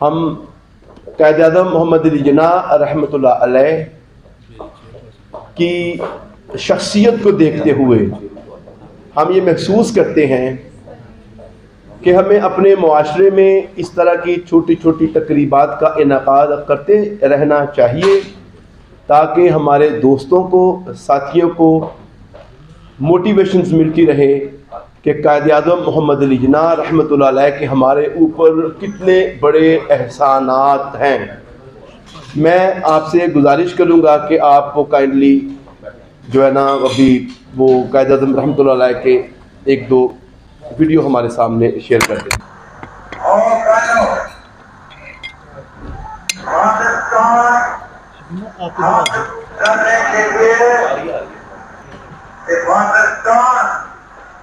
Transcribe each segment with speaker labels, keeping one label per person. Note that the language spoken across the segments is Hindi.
Speaker 1: हम कायद-ए-आज़म मोहम्मद अली जिन्नाह रहमतुल्लाह अलैह की शख्सियत को देखते हुए हम ये महसूस करते हैं कि हमें अपने मुआशरे में इस तरह की छोटी छोटी तकरीबात का इनेकाद करते रहना चाहिए ताकि हमारे दोस्तों को, साथियों को मोटिवेशंस मिलती रहे कि कायद-ए-आज़म मोहम्मद अली जिन्नाह रहमतुल्लाह अलैह के हमारे ऊपर कितने बड़े एहसानात हैं। मैं आपसे गुजारिश करूँगा कि आप वो काइंडली जो है ना अभी वो कायद-ए-आज़म रहमतुल्लाह अलैह के एक दो वीडियो हमारे सामने शेयर कर दें।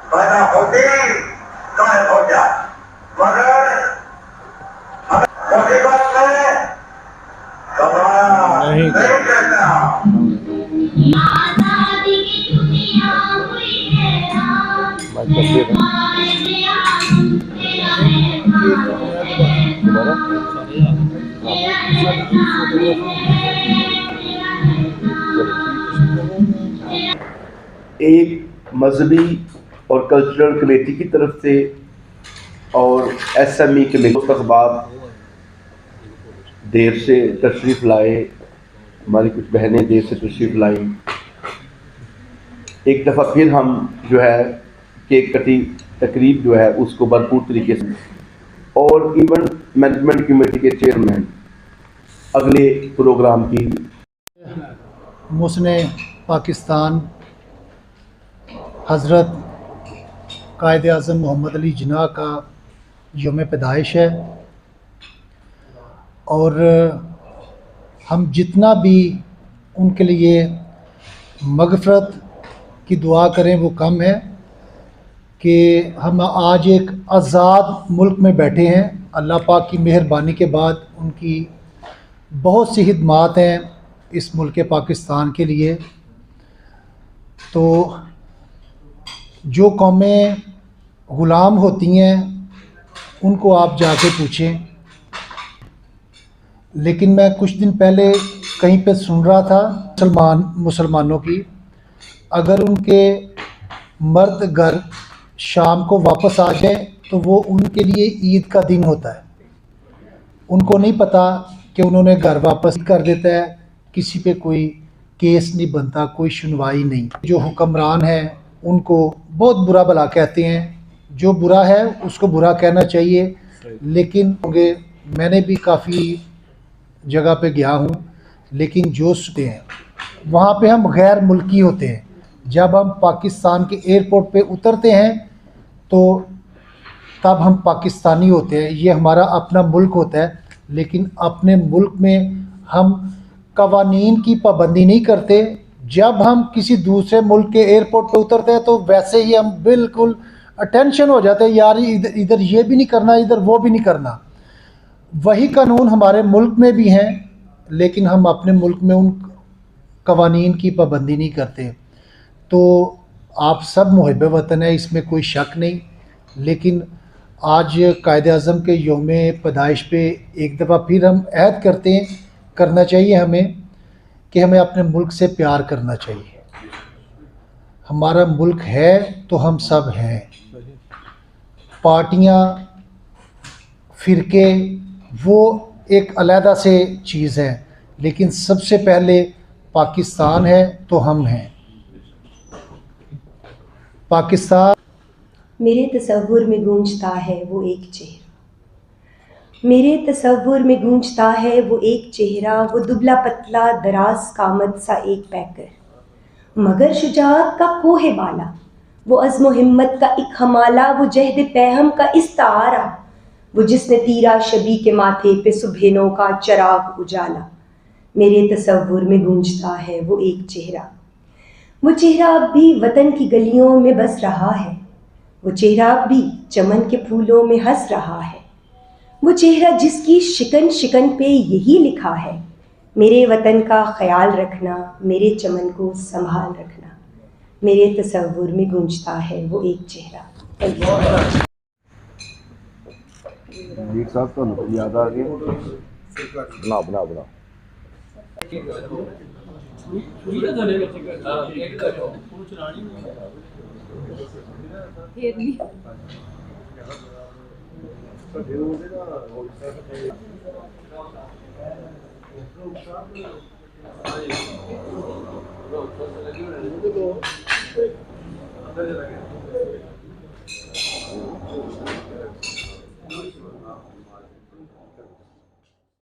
Speaker 2: पैदा होती गायब हो जाए, मगर मुसीबत में घबराना नहीं करना। आजादी की दुनिया हुई हैरान,
Speaker 1: एक मजहबी और कल्चरल कमेटी की तरफ से और SME के अहबाब देर से तशरीफ़ लाए, हमारी कुछ बहनें देर से तशरीफ़ लाईं। एक दफ़ा फिर हम जो है केक कटी तकरीब जो है उसको भरपूर तरीके से, और इवेंट मैनेजमेंट कमेटी के चेयरमैन अगले प्रोग्राम की
Speaker 3: मुस्ने पाकिस्तान हज़रत कायद-ए-आज़म मोहम्मद अली जिन्नाह का यौम पैदाइश है, और हम जितना भी उनके लिए मग़फ़रत की दुआ करें वो कम है कि हम आज एक आज़ाद मुल्क में बैठे हैं। अल्लाह पाक की मेहरबानी के बाद उनकी बहुत सी खिदमात हैं इस मुल्क पाकिस्तान के लिए। तो जो कौमें ग़ुलाम होती हैं उनको आप जाके पूछें, लेकिन मैं कुछ दिन पहले कहीं पे सुन रहा था मुसलमानों की, अगर उनके मर्द घर शाम को वापस आ जाए तो वो उनके लिए ईद का दिन होता है। उनको नहीं पता कि उन्होंने घर वापस कर देता है, किसी पे कोई केस नहीं बनता, कोई सुनवाई नहीं। जो हुक्मरान हैं उनको बहुत बुरा भला कहते हैं, जो बुरा है उसको बुरा कहना चाहिए, लेकिन मैंने भी काफ़ी जगह पे गया हूँ, लेकिन जो सुनते हैं वहाँ पे हम गैर मुल्की होते हैं। जब हम पाकिस्तान के एयरपोर्ट पे उतरते हैं तो तब हम पाकिस्तानी होते हैं, ये हमारा अपना मुल्क होता है, लेकिन अपने मुल्क में हम कवानीन की पाबंदी नहीं करते। जब हम किसी दूसरे मुल्क के एयरपोर्ट पे उतरते हैं तो वैसे ही हम बिल्कुल अटेंशन हो जाते हैं, यार इधर ये भी नहीं करना, इधर वो भी नहीं करना। वही कानून हमारे मुल्क में भी हैं, लेकिन हम अपने मुल्क में उन कवानीन की पाबंदी नहीं करते। तो आप सब मुहिब वतन है, इसमें कोई शक नहीं, लेकिन आज कायद-ए-आज़म के यौम पैदाइश पे एक दफ़ा फिर हम अहद करना चाहिए हमें कि हमें अपने मुल्क से प्यार करना चाहिए। हमारा मुल्क है तो हम सब हैं। पार्टियां, फ़िरके वो एक अलहदा से चीज़ है, लेकिन सबसे पहले पाकिस्तान है तो हम हैं। पाकिस्तान
Speaker 4: मेरे तसव्वुर में गूंजता है वो एक चेहरा, मेरे तसव्वुर में गूंजता है वो एक चेहरा, वो दुबला पतला दराज कामत सा एक पैकर, मगर शुजाअत का कोहे बाला, वो अज़्म हिम्मत का एक हमाला, वो जहद पैहम का इस्तारा, वो जिसने तीरा शबी के माथे पे सुबहनों का चराग उजाला। मेरे तसव्वुर में गूंजता है वो एक चेहरा, वो चेहरा अब भी वतन की गलियों में बस रहा है, वो चेहरा अब भी चमन के फूलों में हंस रहा है, वो चेहरा जिसकी शिकन शिकन पे यही लिखा है, मेरे वतन का ख्याल रखना, मेरे चमन को संभाल रखना। मेरे तसव्वुर में गूंजता है वो एक चेहरा।
Speaker 1: ਲੀਡ ਸਾਹਿਬ ਤੁਹਾਨੂੰ ਯਾਦ ਆ ਗਿਆ
Speaker 5: ਬਣਾ ਬਣਾ ਬਣਾ